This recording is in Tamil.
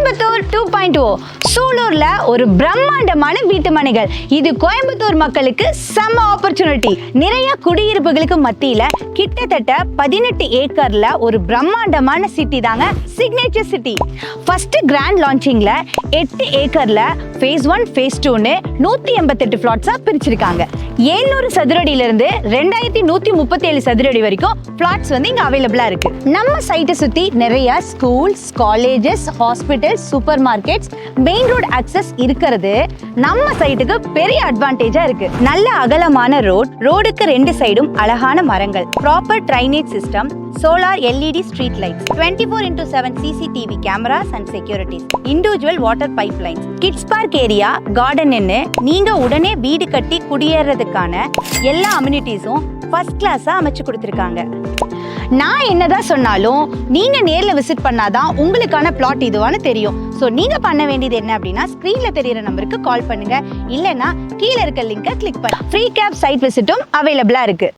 கோயம்புத்தூர் 2.0 சூலூர்ல ஒரு பிரம்மாண்டமான வீட்டு மனைகள். இது கோயம்புத்தூர் மக்களுக்கு செம ஆப்பர்ச்சுனிட்டி. நிறைய குடியிருப்புகளுக்கு மத்தியில கிட்டத்தட்ட 18 ஏக்கர்ல ஒரு பிரம்மாண்டமான சிட்டி தாங்க சிக்னேச்சர் சிட்டி. ஃபர்ஸ்ட் கிராண்ட் லான்ச்சிங்ல 8 ஏக்கர்ல ஃபேஸ் 1 ஃபேஸ் 2ன்னு 188 பிளாட்ஸா பிரிச்சிருக்காங்க. 700 சதுரடியில இருந்து 2137 சதுரடி வரைக்கும் பிளாட்ஸ் வந்து இங்க அவைலபிளா இருக்கு. நம்ம சைட்டை சுத்தி நிறைய schools, colleges, hospitals, super markets, main road access இருக்கிறது நம்ம சைட்டுக்கு பெரிய அட்வான்டேஜா இருக்கு. நல்ல அகலமான ரோடுக்கு 2 சைடும் அழகான மரங்கள், proper drainage system, solar LED street lights, 24x7 CCTV cameras and securities, individual water pipe lines, kids park area, garden, நீங்க உடனே வீடு கட்டி குடியேறதுக்கான எல்லா அம்யூனிட்டிஸும் ஃபர்ஸ்ட் கிளாஸா அமைச்சு கொடுத்திருக்காங்க. நான் என்னதான் சொன்னாலும் நீங்க நேர்ல விசிட் பண்ணாதான் உங்களுக்கான பிளாட் இதுவான்னு தெரியும். ஸோ நீங்க பண்ண வேண்டியது என்ன அப்படின்னா, ஸ்கிரீன்ல தெரியுற நம்பருக்கு கால் பண்ணுங்க, இல்லைன்னா கீழே இருக்க லிங்கை கிளிக் பண்ணுங்க. ஃப்ரீ கேப் சைட் விசிட்டும் அவைலபிளா இருக்கு.